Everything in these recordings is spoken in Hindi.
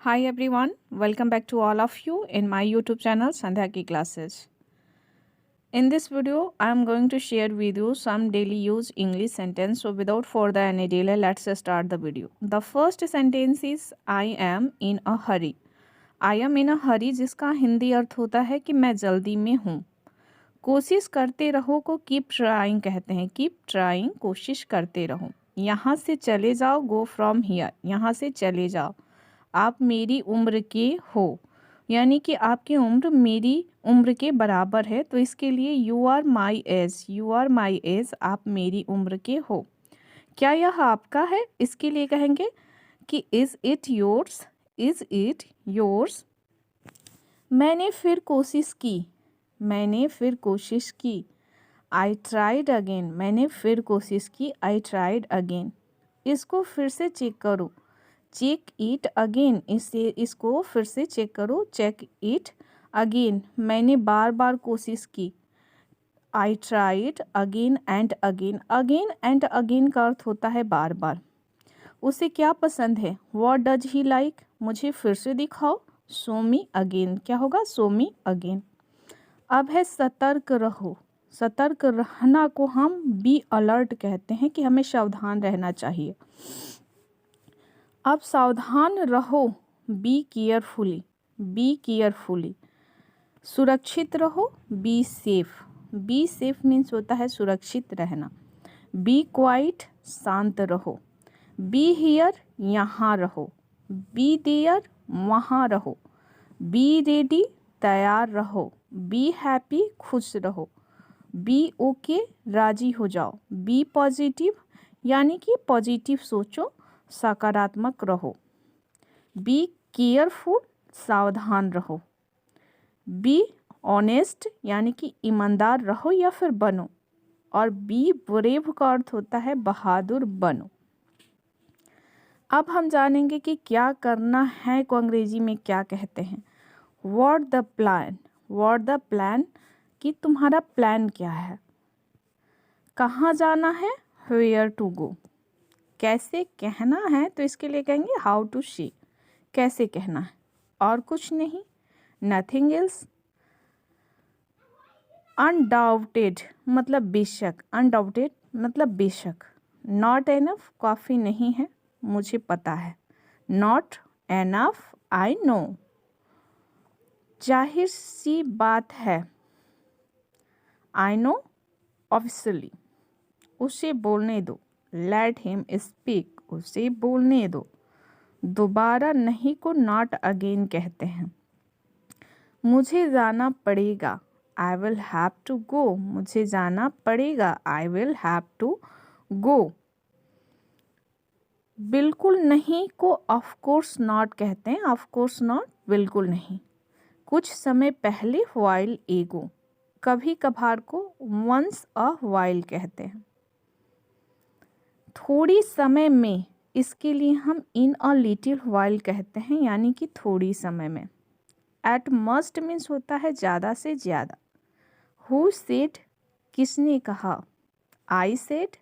Hi everyone, welcome back to all of you in my YouTube channel Sandhya Ki Classes. In this video, I am going to share with you some daily use English sentence. So without further any delay, let's start the video. The first sentence is I am in a hurry. I am in a hurry जिसका हिंदी अर्थ होता है कि मैं जल्दी में हूँ. कोशिश करते रहो को कीप ट्राइंग कहते हैं. कीप ट्राइंग, कोशिश करते रहो. यहाँ से चले जाओ, गो फ्रॉम हियर. यहाँ से चले जाओ. आप मेरी उम्र के हो, यानी कि आपकी उम्र मेरी उम्र के बराबर है, तो इसके लिए you are my age. You are my age, आप मेरी उम्र के हो. क्या यह आपका है? इसके लिए कहेंगे कि is it yours. Is it yours. मैंने फिर कोशिश की. मैंने फिर कोशिश की. I tried again. मैंने फिर कोशिश की. I tried again. इसको फिर से चेक करो. Check it again. इसको फिर से चेक करो. Check it again. मैंने बार बार कोशिश की. I tried again and again. Again and again का अर्थ होता है बार बार. उसे क्या पसंद है? What does he like. मुझे फिर से दिखाओ. Show me again. क्या होगा? Show me again. अब है सतर्क रहो. सतर्क रहना को हम बी अलर्ट कहते हैं, कि हमें सावधान रहना चाहिए. अब सावधान रहो. Be carefully. Be carefully. सुरक्षित रहो. Be safe. Be safe means होता है सुरक्षित रहना. बी क्वाइट, शांत रहो. बी हियर, यहाँ रहो. बी देयर, वहाँ रहो. बी रेडी, तैयार रहो. बी हैप्पी, खुश रहो. बी ओके, राजी हो जाओ. बी पॉजिटिव, यानी कि पॉजिटिव सोचो, सकारात्मक रहो. बी केयरफुल, सावधान रहो. बी ऑनेस्ट, यानी कि ईमानदार रहो या फिर बनो. और बी ब्रेव का अर्थ होता है बहादुर बनो. अब हम जानेंगे कि क्या करना है को अंग्रेजी में क्या कहते हैं. What the plan. What the plan, कि तुम्हारा प्लान क्या है. कहाँ जाना है? Where to go. कैसे कहना है, तो इसके लिए कहेंगे हाउ टू सी. कैसे कहना है. और कुछ नहीं. Nothing else. अनडाउटेड मतलब बेशक. अनडाउटेड मतलब बेशक. नॉट एनफ, काफ़ी नहीं है, मुझे पता है. Not enough, I know. जाहिर सी बात है. I know, obviously. उसे बोलने दो. Let him speak. उसे बोलने दो. दोबारा नहीं को नॉट अगेन कहते हैं. मुझे जाना पड़ेगा. I will have to go. मुझे जाना पड़ेगा. I will have to go. बिल्कुल नहीं को ऑफ कोर्स नॉट कहते हैं. ऑफ कोर्स नॉट, बिल्कुल नहीं. कुछ समय पहले, व्हाइल एगो. कभी कभार को वंस अ व्हाइल कहते हैं. थोड़ी समय में, इसके लिए हम इन अ लिटिल व्हाइल कहते हैं, यानी कि थोड़ी समय में. एट मस्ट मीन्स होता है ज़्यादा से ज़्यादा. हु सेड, किसने कहा. आई सेड,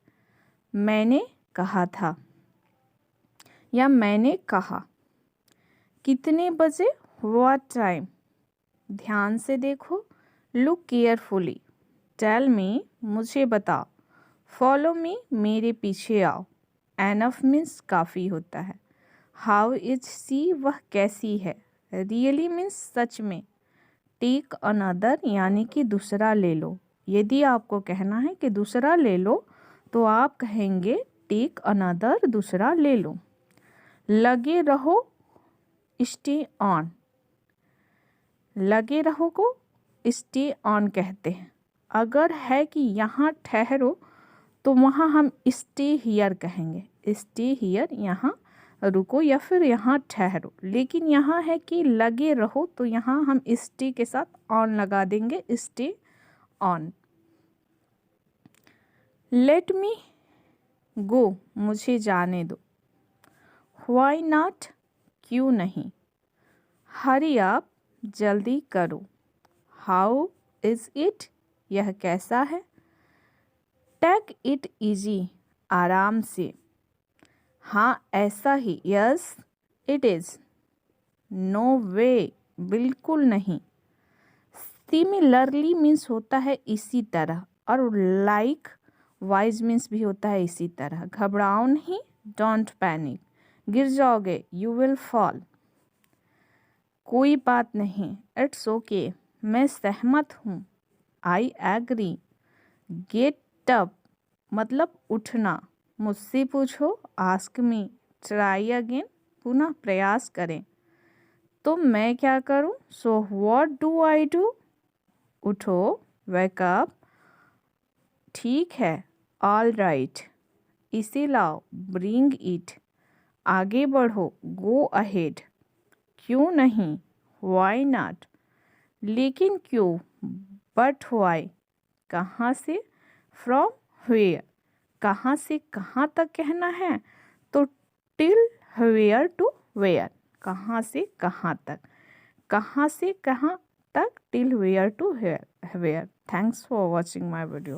मैंने कहा था या मैंने कहा. कितने बजे? What time. ध्यान से देखो. Look carefully. टेल मी, मुझे बताओ. फॉलो मी, मेरे पीछे आओ. एनफ मीन्स काफ़ी होता है. हाउ इज सी, वह कैसी है. रियली मीन्स सच में. टेक अनदर, यानी कि दूसरा ले लो. यदि आपको कहना है कि दूसरा ले लो, तो आप कहेंगे टेक अनदर, दूसरा ले लो. लगे रहो, स्टे ऑन. लगे रहो को स्टे ऑन कहते हैं. अगर है कि यहाँ ठहरो, तो वहाँ हम स्टे हियर कहेंगे. स्टे हियर, यहाँ रुको या फिर यहाँ ठहरो. लेकिन यहाँ है कि लगे रहो, तो यहाँ हम स्टे के साथ ऑन लगा देंगे. Stay on. लेट मी गो, मुझे जाने दो. व्हाई नॉट, क्यों नहीं. हरी अप, जल्दी करो. हाउ इज़ इट, यह कैसा है. टेक इट इजी, आराम से. हाँ ऐसा ही. Yes it is. No way, बिल्कुल नहीं। सिमिलरली मीन्स होता है इसी तरह, और लाइक वाइज मीन्स भी होता है इसी तरह। घबराओ नहीं, डोंट पैनिक। गिर जाओगे, यू विल फॉल। कोई बात नहीं, इट्स ओके, मैं सहमत हूँ। I agree. गेट अप मतलब उठना। मुझसे पूछो, आस्क मी। ट्राई अगेन पुनः प्रयास करें। तो मैं क्या करूं? So what do I do? उठो, वेक अप। ठीक है, ऑल राइट। इसे लाओ, ब्रिंग इट। आगे बढ़ो, गो अहेड। क्यों नहीं, वाई नॉट। लेकिन क्यों, बट वाई। कहाँ से, फ्रॉम व्हेयर। कहाँ से कहाँ तक कहना है तो टिल व्हेयर टू व्हेयर। कहाँ से कहाँ तक, कहाँ से कहाँ तक, till where to where. Thanks for watching my video.